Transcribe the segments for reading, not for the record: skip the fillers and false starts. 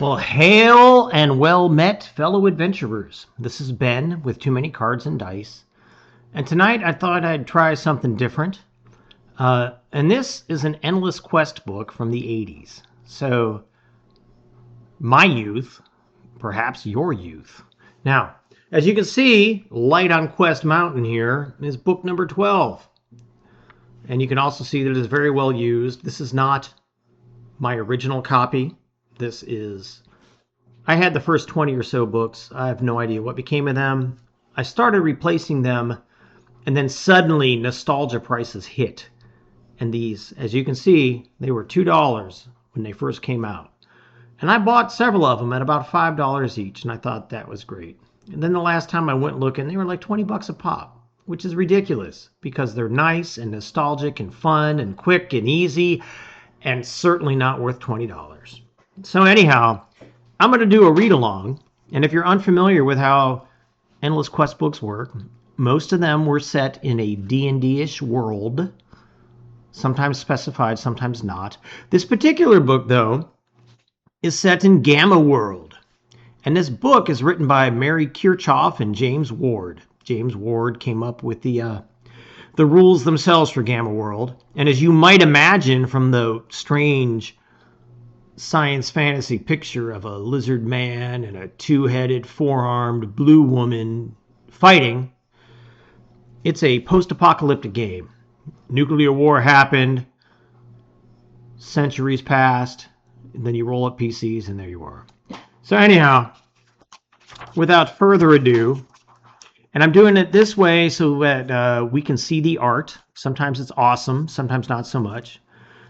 Well, hail and well met, fellow adventurers. This is Ben with Too Many Cards and Dice. And tonight I thought I'd try something different. And this is an Endless Quest book from the 80s. So, my youth, perhaps your youth. Now, as you can see, Light on Quest Mountain here is book number 12. And you can also see that it is very well used. This is not my original copy. I had the first 20 or so books. I have no idea what became of them. I started replacing them, and then suddenly nostalgia prices hit. And these, as you can see, they were $2 when they first came out. And I bought several of them at about $5 each, and I thought that was great. And then the last time I went looking, they were like 20 bucks a pop, which is ridiculous because they're nice and nostalgic and fun and quick and easy and certainly not worth $20. So anyhow, I'm going to do a read-along, and if you're unfamiliar with how Endless Quest books work, most of them were set in a D&D-ish world, sometimes specified, sometimes not. This particular book, though, is set in Gamma World, and this book is written by Mary Kirchhoff and James Ward. James Ward came up with the rules themselves for Gamma World, and as you might imagine from the strange science fantasy picture of a lizard man and a two-headed, four-armed blue woman fighting, it's a post-apocalyptic game. Nuclear war happened, centuries passed, and then you roll up PCs and there you are. So anyhow, without further ado, and I'm doing it this way so that we can see the art. Sometimes it's awesome, sometimes not so much.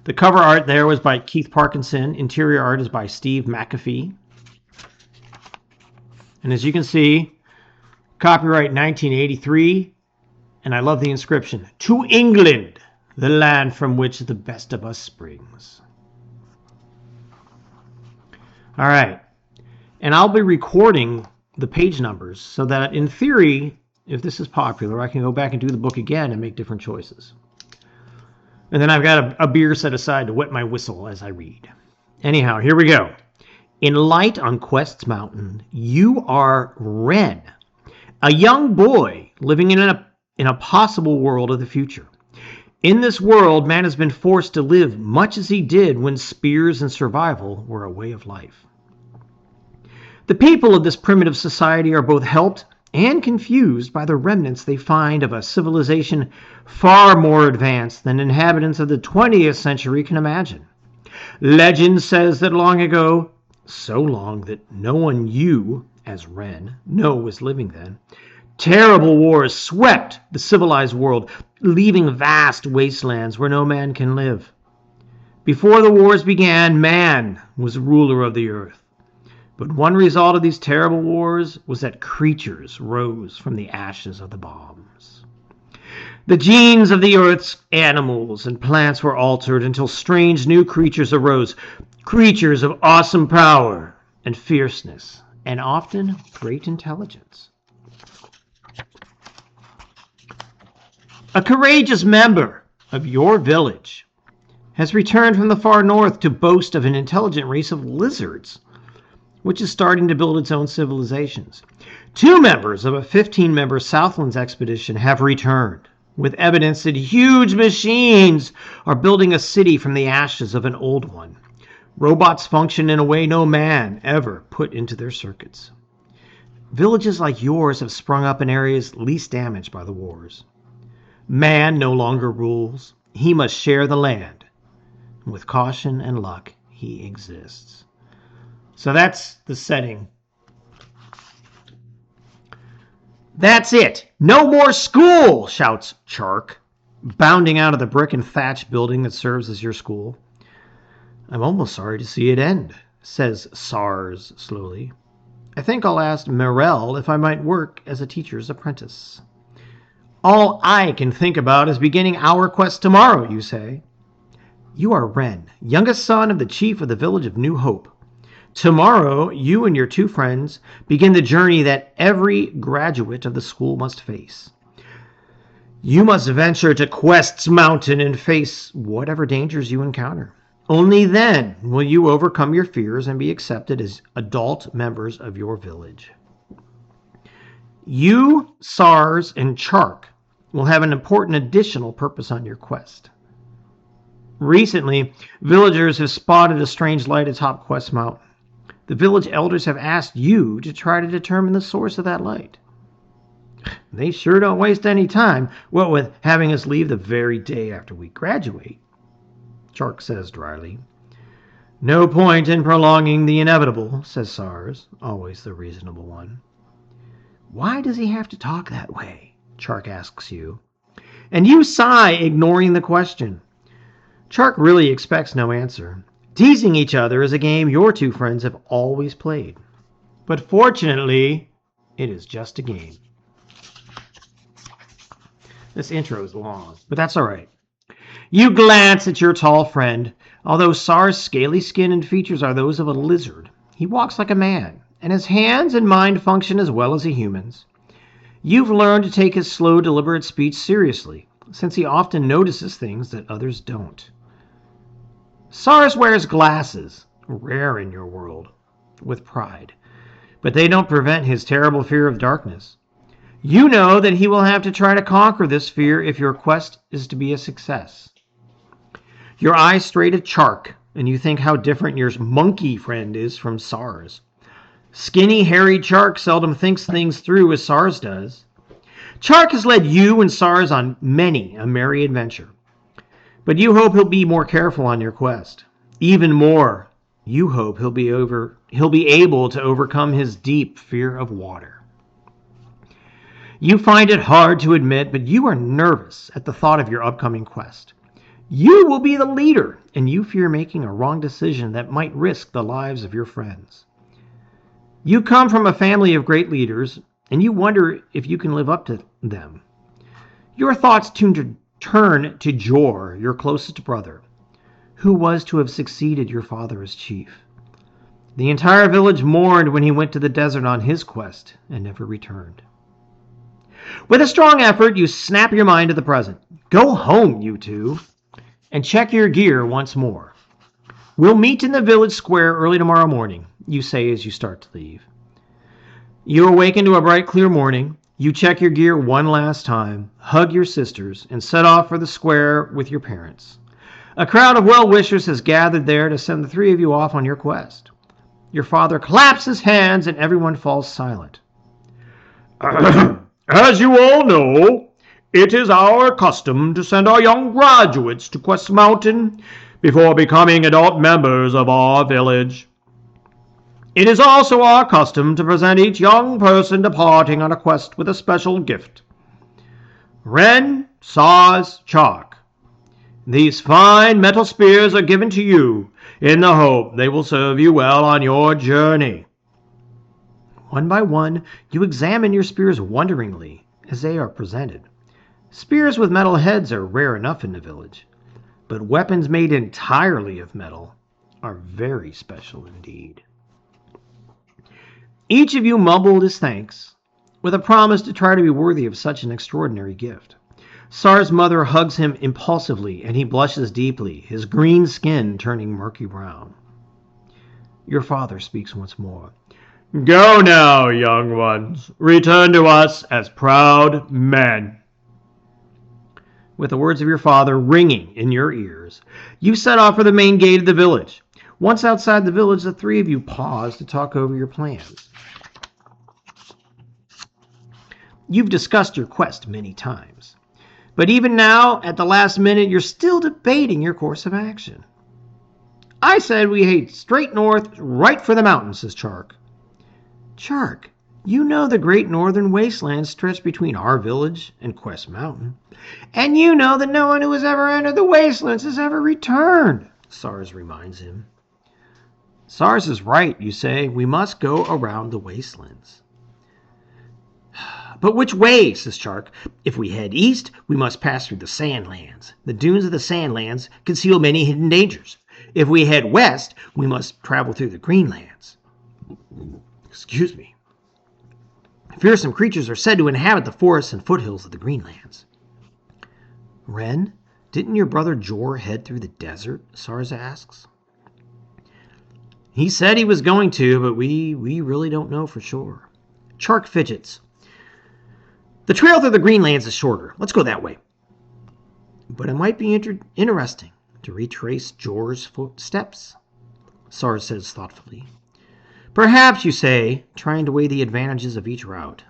The cover art there was by Keith Parkinson. Interior art is by Steve McAfee. And as you can see, copyright 1983. And I love the inscription, "To England, the land from which the best of us springs." All right. And I'll be recording the page numbers so that in theory, if this is popular, I can go back and do the book again and make different choices. And then I've got a beer set aside to wet my whistle as I read. Anyhow, here we go. In Light on Quest's Mountain, you are Ren, a young boy living in a possible world of the future. In this world, man has been forced to live much as he did when spears and survival were a way of life. The people of this primitive society are both helped and confused by the remnants they find of a civilization far more advanced than inhabitants of the 20th century can imagine. Legend says that long ago, so long that no one you, as Ren, know was living then, terrible wars swept the civilized world, leaving vast wastelands where no man can live. Before the wars began, man was ruler of the earth. But one result of these terrible wars was that creatures rose from the ashes of the bombs. The genes of the earth's animals and plants were altered until strange new creatures arose, creatures of awesome power and fierceness, and often great intelligence. A courageous member of your village has returned from the far north to boast of an intelligent race of lizards, which is starting to build its own civilizations. 2 members of a 15-member Southlands expedition have returned, with evidence that huge machines are building a city from the ashes of an old one. Robots function in a way no man ever put into their circuits. Villages like yours have sprung up in areas least damaged by the wars. Man no longer rules. He must share the land. With caution and luck, he exists. So that's the setting. "That's it! No more school!" shouts Chark, bounding out of the brick and thatch building that serves as your school. "I'm almost sorry to see it end," says Sars slowly. "I think I'll ask Mirel if I might work as a teacher's apprentice." "All I can think about is beginning our quest tomorrow," you say. You are Ren, youngest son of the chief of the village of New Hope. Tomorrow, you and your 2 friends begin the journey that every graduate of the school must face. You must venture to Quest's Mountain and face whatever dangers you encounter. Only then will you overcome your fears and be accepted as adult members of your village. You, SARS, and Chark will have an important additional purpose on your quest. Recently, villagers have spotted a strange light atop Quest Mountain. The village elders have asked you to try to determine the source of that light. They sure don't waste any time, what with having us leave the very day after we graduate, Chark says dryly. No point in prolonging the inevitable, says SARS, always the reasonable one. Why does he have to talk that way? Chark asks you. And you sigh, ignoring the question. Chark really expects no answer. Teasing each other is a game your two friends have always played. But fortunately, it is just a game. This intro is long, but that's all right. You glance at your tall friend. Although SAR's scaly skin and features are those of a lizard, he walks like a man, and his hands and mind function as well as a human's. You've learned to take his slow, deliberate speech seriously, since he often notices things that others don't. SARS wears glasses, rare in your world, with pride, but they don't prevent his terrible fear of darkness. You know that he will have to try to conquer this fear if your quest is to be a success. Your eyes straight at Chark, and you think how different your monkey friend is from SARS. Skinny, hairy Chark seldom thinks things through as SARS does. Chark has led you and SARS on many a merry adventure, but you hope he'll be more careful on your quest. Even more, you hope he'll be able to overcome his deep fear of water. You find it hard to admit, but you are nervous at the thought of your upcoming quest. You will be the leader, and you fear making a wrong decision that might risk the lives of your friends. You come from a family of great leaders, and you wonder if you can live up to them. Your thoughts turn to Jor, your closest brother, who was to have succeeded your father as chief. The entire village mourned when he went to the desert on his quest and never returned. With a strong effort, you snap your mind to the present. Go home, you two, and check your gear once more. We'll meet in the village square early tomorrow morning, you say as you start to leave. You awaken to a bright, clear morning. You check your gear one last time, hug your sisters, and set off for the square with your parents. A crowd of well-wishers has gathered there to send the three of you off on your quest. Your father claps his hands and everyone falls silent. As you all know, it is our custom to send our young graduates to Quest Mountain before becoming adult members of our village. It is also our custom to present each young person departing on a quest with a special gift. Ren, Saz, Chark. These fine metal spears are given to you in the hope they will serve you well on your journey. One by one, you examine your spears wonderingly as they are presented. Spears with metal heads are rare enough in the village, but weapons made entirely of metal are very special indeed. Each of you mumbled his thanks, with a promise to try to be worthy of such an extraordinary gift. Sar's mother hugs him impulsively, and he blushes deeply, his green skin turning murky brown. Your father speaks once more. Go now, young ones. Return to us as proud men. With the words of your father ringing in your ears, you set off for the main gate of the village. Once outside the village, the three of you pause to talk over your plans. You've discussed your quest many times, but even now, at the last minute, you're still debating your course of action. I said we head straight north, right for the mountains, says Chark. Chark, you know the great northern wastelands stretch between our village and Quest Mountain. And you know that no one who has ever entered the wastelands has ever returned, Sars reminds him. Sars is right, you say. We must go around the wastelands. But which way, says Chark. If we head east, we must pass through the Sandlands. The dunes of the Sandlands conceal many hidden dangers. If we head west, we must travel through the Greenlands. Excuse me. Fearsome creatures are said to inhabit the forests and foothills of the Greenlands. Ren, Didn't your brother Jor head through the desert? Sars asks. He said he was going to, but we really don't know for sure. Chark fidgets. The trail through the Greenlands is shorter. Let's go that way. But it might be interesting to retrace Jor's footsteps, Sars says thoughtfully. Perhaps, you say, trying to weigh the advantages of each route.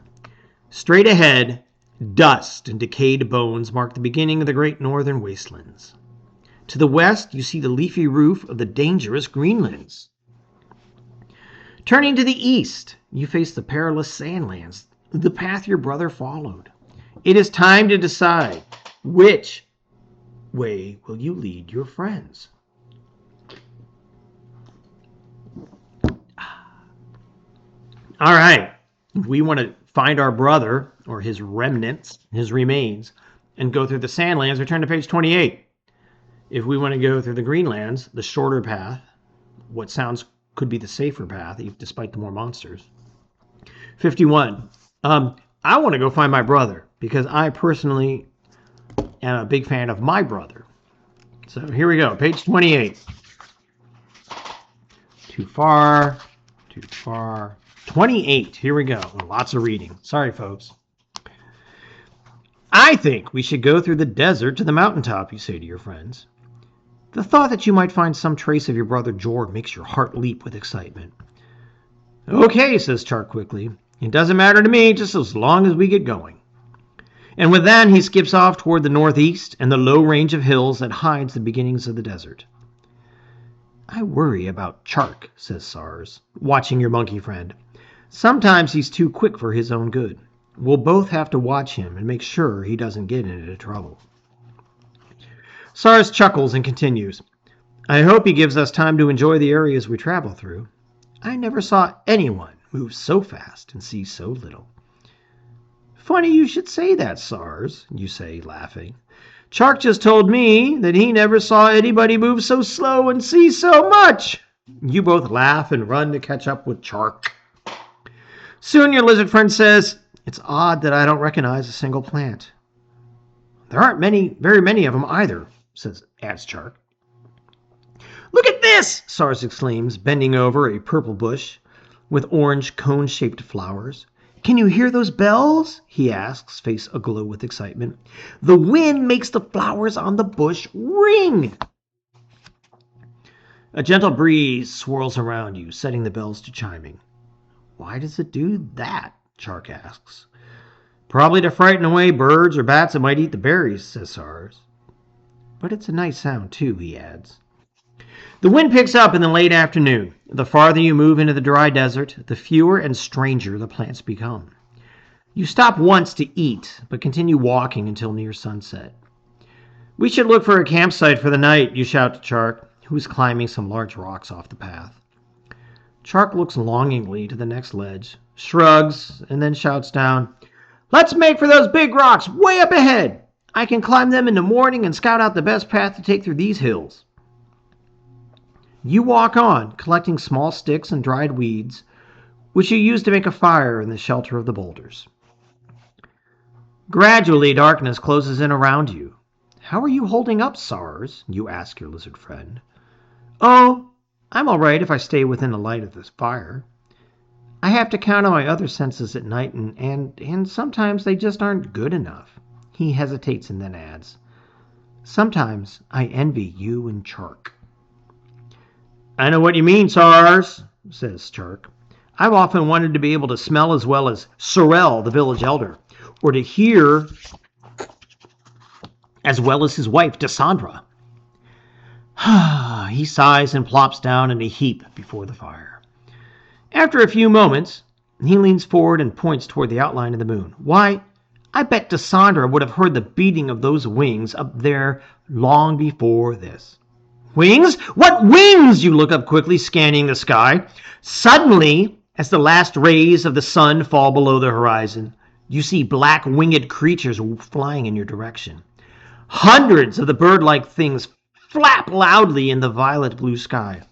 Straight ahead, dust and decayed bones mark the beginning of the great northern wastelands. To the west, you see the leafy roof of the dangerous Greenlands. Turning to the east, you face the perilous Sandlands, the path your brother followed. It is time to decide which way will you lead your friends. All right, if we want to find our brother or his remnants, his remains, and go through the Sandlands, we turn to page 28. If we want to go through the Greenlands, the shorter path, what sounds could be the safer path, despite the more monsters. 51. I want to go find my brother because I personally am a big fan of my brother. So here we go, page 28. Too far. 28, here we go. Lots of reading. Sorry, folks. I think we should go through the desert to the mountaintop, you say to your friends. The thought that you might find some trace of your brother Jor makes your heart leap with excitement. Okay, says Chark quickly. It doesn't matter to me, just as long as we get going. And with that, he skips off toward the northeast and the low range of hills that hides the beginnings of the desert. I worry about Chark, says Sars, watching your monkey friend. Sometimes he's too quick for his own good. We'll both have to watch him and make sure he doesn't get into trouble. Sars chuckles and continues. I hope he gives us time to enjoy the areas we travel through. I never saw anyone move so fast and see so little. Funny you should say that, Sars, you say, laughing. Chark just told me that he never saw anybody move so slow and see so much. You both laugh and run to catch up with Chark. Soon your lizard friend says, it's odd that I don't recognize a single plant. There aren't very many of them either, adds Chark. Look at this, Sars exclaims, bending over a purple bush with orange cone-shaped flowers. Can you hear those bells? He asks, face aglow with excitement. The wind makes the flowers on the bush ring. A gentle breeze swirls around you, setting the bells to chiming. Why does it do that? Chark asks. Probably to frighten away birds or bats that might eat the berries, says Sars. But it's a nice sound, too, he adds. The wind picks up in the late afternoon. The farther you move into the dry desert, the fewer and stranger the plants become. You stop once to eat, but continue walking until near sunset. We should look for a campsite for the night, you shout to Chark, who is climbing some large rocks off the path. Chark looks longingly to the next ledge, shrugs, and then shouts down, Let's make for those big rocks way up ahead. I can climb them in the morning and scout out the best path to take through these hills. You walk on, collecting small sticks and dried weeds, which you use to make a fire in the shelter of the boulders. Gradually, darkness closes in around you. How are you holding up, Sars? You ask your lizard friend. Oh, I'm all right if I stay within the light of this fire. I have to count on my other senses at night, and sometimes they just aren't good enough. He hesitates and then adds, Sometimes I envy you and Chark. I know what you mean, Sars, says Chark. I've often wanted to be able to smell as well as Sorel, the village elder, or to hear as well as his wife, Desandra. He sighs and plops down in a heap before the fire. After a few moments, he leans forward and points toward the outline of the moon. Why, I bet Desandra would have heard the beating of those wings up there long before this. Wings? What wings? You look up quickly, scanning the sky. Suddenly, as the last rays of the sun fall below the horizon, you see black winged creatures flying in your direction. Hundreds of the bird-like things flap loudly in the violet blue sky.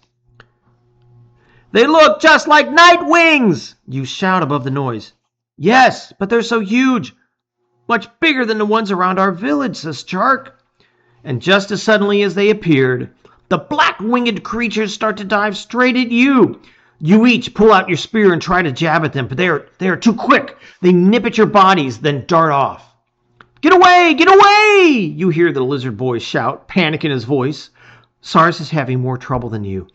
They look just like night wings! You shout above the noise. Yes, but they're so huge. Much bigger than the ones around our village, says Chark. And just as suddenly as they appeared, the black-winged creatures start to dive straight at you. You each pull out your spear and try to jab at them, but they are too quick. They nip at your bodies, then dart off. Get away! Get away! You hear the lizard boy shout, panic in his voice. Sars is having more trouble than you.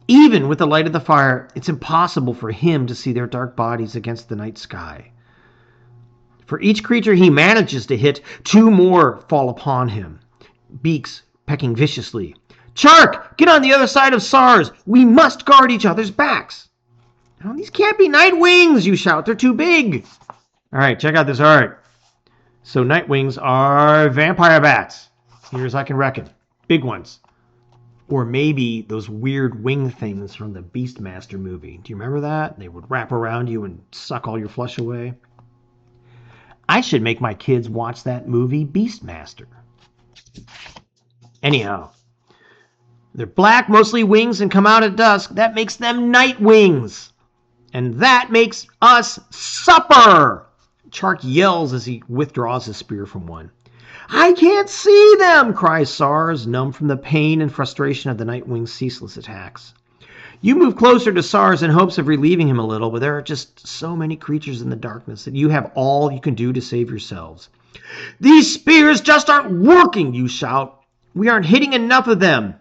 Even with the light of the fire, it's impossible for him to see their dark bodies against the night sky. For each creature he manages to hit, 2 more fall upon him, beaks pecking viciously. Chark, get on the other side of Sars. We must guard each other's backs. Oh, these can't be night wings, you shout. They're too big. All right, check out this art. So night wings are vampire bats, near as I can reckon. Big ones. Or maybe those weird wing things from the Beastmaster movie. Do you remember that? They would wrap around you and suck all your flesh away. I should make my kids watch that movie Beastmaster. Anyhow, they're black, mostly wings, and come out at dusk. That makes them night wings. And that makes us supper. Chark yells as he withdraws his spear from one. I can't see them, cries Sars, numb from the pain and frustration of the Nightwing's ceaseless attacks. You move closer to Sars in hopes of relieving him a little, but there are just so many creatures in the darkness that you have all you can do to save yourselves. These spears just aren't working, you shout. We aren't hitting enough of them.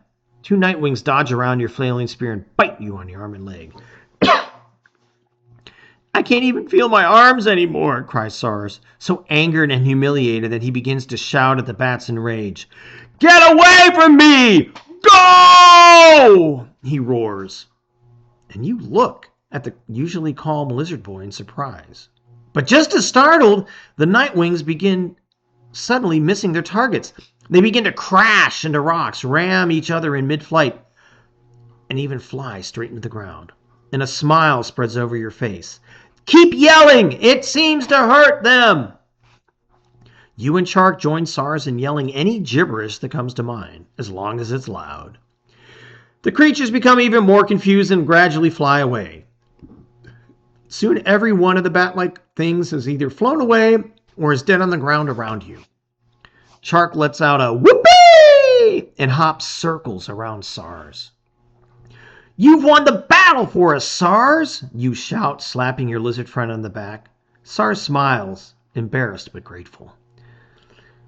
2 Nightwings dodge around your flailing spear and bite you on your arm and leg. I can't even feel my arms anymore, cries Sars, so angered and humiliated that he begins to shout at the bats in rage. Get away from me! Go! He roars. And you look at the usually calm lizard boy in surprise. But just as startled, the Nightwings begin suddenly missing their targets. They begin to crash into rocks, ram each other in mid-flight, and even fly straight into the ground. And a smile spreads over your face. Keep yelling! It seems to hurt them! You and Chark join Sars in yelling any gibberish that comes to mind, as long as it's loud. The creatures become even more confused and gradually fly away. Soon every one of the bat-like things has either flown away or is dead on the ground around you. Chark lets out a whoopee and hops circles around Sars. You've won the battle for us, Sars! You shout, slapping your lizard friend on the back. Sars smiles, embarrassed but grateful.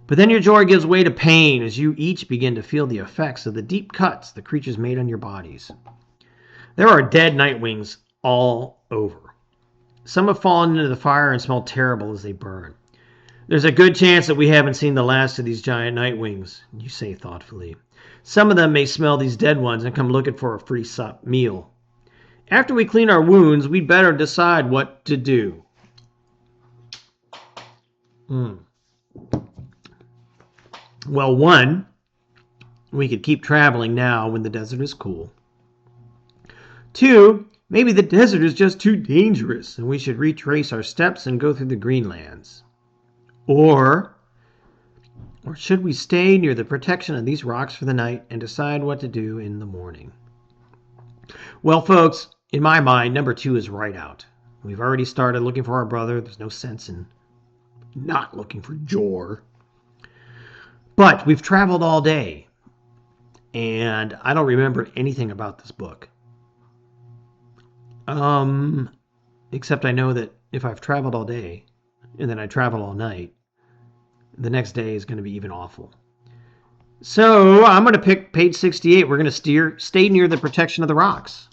But then your joy gives way to pain as you each begin to feel the effects of the deep cuts the creatures made on your bodies. There are dead Nightwings all over. Some have fallen into the fire and smell terrible as they burn. There's a good chance that we haven't seen the last of these giant Nightwings, you say thoughtfully. Some of them may smell these dead ones and come looking for a free meal. After we clean our wounds, we'd better decide what to do. Well, 1, we could keep traveling now when the desert is cool. 2, maybe the desert is just too dangerous and we should retrace our steps and go through the Greenlands. Or should we stay near the protection of these rocks for the night and decide what to do in the morning? Well, folks, in my mind, number 2 is right out. We've already started looking for our brother. There's no sense in not looking for Jor. But we've traveled all day, and I don't remember anything about this book. Except I know that if I've traveled all day, and then I travel all night, the next day is going to be even awful. So I'm going to pick page 68. We're going to stay near the protection of the rocks.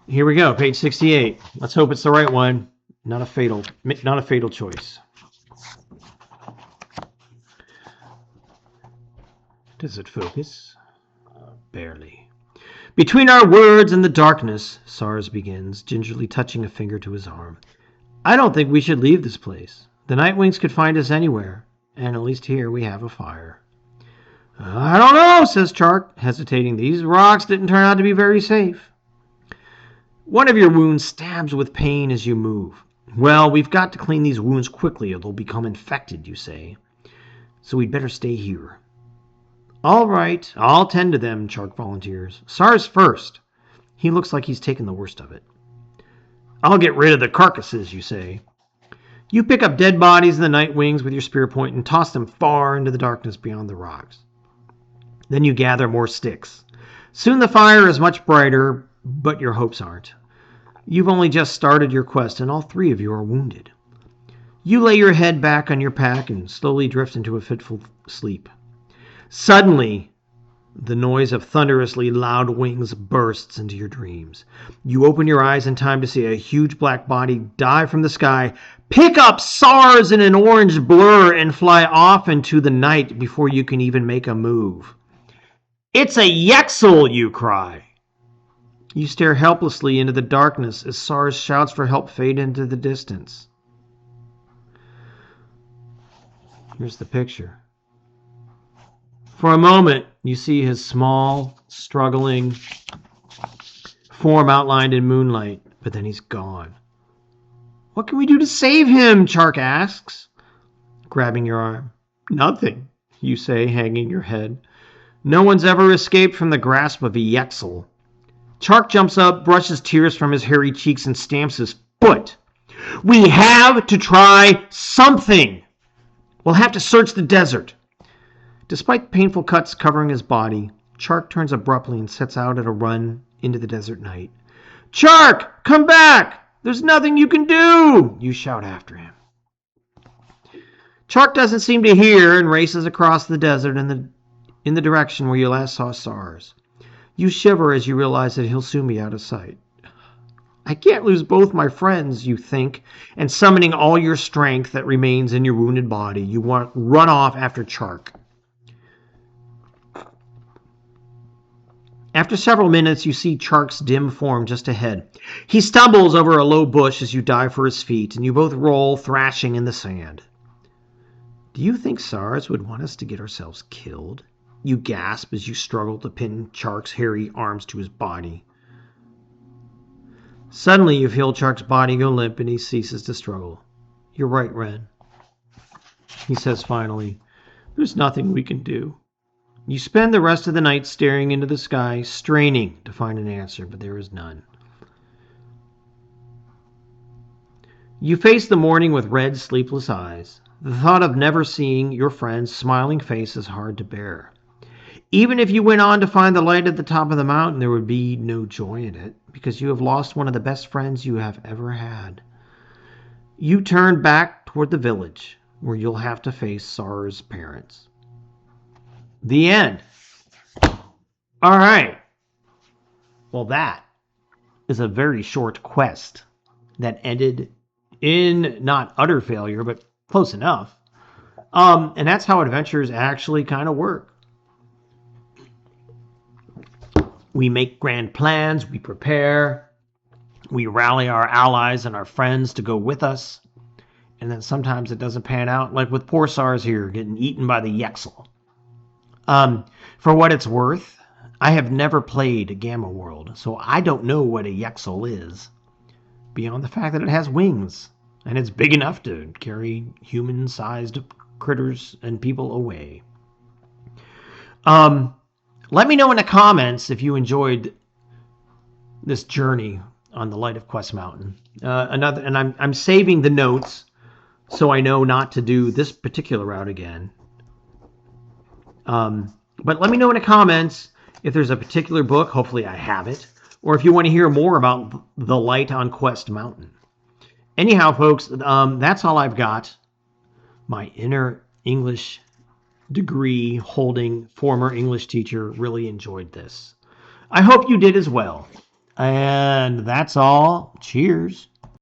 Here we go, page 68. Let's hope it's the right one. Not a fatal choice. Does it focus? Barely. Between our words and the darkness, Sars begins, gingerly touching a finger to his arm. I don't think we should leave this place. The Nightwings could find us anywhere, and at least here we have a fire. I don't know, says Chark, hesitating. These rocks didn't turn out to be very safe. One of your wounds stabs with pain as you move. Well, we've got to clean these wounds quickly or they'll become infected, you say. So we'd better stay here. All right, I'll tend to them, Chark volunteers. Sars first. He looks like he's taken the worst of it. I'll get rid of the carcasses, you say. You pick up dead bodies in the night wings with your spear point and toss them far into the darkness beyond the rocks. Then you gather more sticks. Soon the fire is much brighter, but your hopes aren't. You've only just started your quest, and all 3 of you are wounded. You lay your head back on your pack and slowly drift into a fitful sleep. Suddenly, the noise of thunderously loud wings bursts into your dreams. You open your eyes in time to see a huge black body dive from the sky, pick up SARS in an orange blur, and fly off into the night before you can even make a move. "It's a Yexel!" you cry. You stare helplessly into the darkness as SARS shouts for help fade into the distance. Here's the picture. For a moment, you see his small, struggling form outlined in moonlight, but then he's gone. "What can we do to save him?" Chark asks, grabbing your arm. "Nothing," you say, hanging your head. "No one's ever escaped from the grasp of a Yexel." Chark jumps up, brushes tears from his hairy cheeks, and stamps his foot. "We have to try something. We'll have to search the desert." Despite painful cuts covering his body, Chark turns abruptly and sets out at a run into the desert night. "Chark, come back! There's nothing you can do!" you shout after him. Chark doesn't seem to hear and races across the desert in the direction where you last saw SARS. You shiver as you realize that he'll soon be out of sight. "I can't lose both my friends," you think, and summoning all your strength that remains in your wounded body, you run off after Chark. After several minutes, you see Chark's dim form just ahead. He stumbles over a low bush as you dive for his feet, and you both roll, thrashing in the sand. "Do you think SARS would want us to get ourselves killed?" you gasp as you struggle to pin Chark's hairy arms to his body. Suddenly, you feel Chark's body go limp, and he ceases to struggle. "You're right, Ren," he says finally. "There's nothing we can do." You spend the rest of the night staring into the sky, straining to find an answer, but there is none. You face the morning with red, sleepless eyes. The thought of never seeing your friend's smiling face is hard to bear. Even if you went on to find the light at the top of the mountain, there would be no joy in it, because you have lost one of the best friends you have ever had. You turn back toward the village, where you'll have to face SARS' parents. The end. All right. Well, that is a very short quest that ended in not utter failure, but close enough. And that's how adventures actually kind of work. We make grand plans, we prepare, we rally our allies and our friends to go with us, and then sometimes it doesn't pan out, like with poor SARS here, getting eaten by the Yexel. For what it's worth, I have never played Gamma World, so I don't know what a Yexel is, beyond the fact that it has wings, and it's big enough to carry human-sized critters and people away. Let me know in the comments if you enjoyed this journey on the Light of Quest Mountain. I'm saving the notes so I know not to do this particular route again. But let me know in the comments if there's a particular book, hopefully I have it, or if you want to hear more about the Light on Quest Mountain. Anyhow, folks, that's all I've got. My inner English degree holding former English teacher really enjoyed this. I hope you did as well. And that's all. Cheers.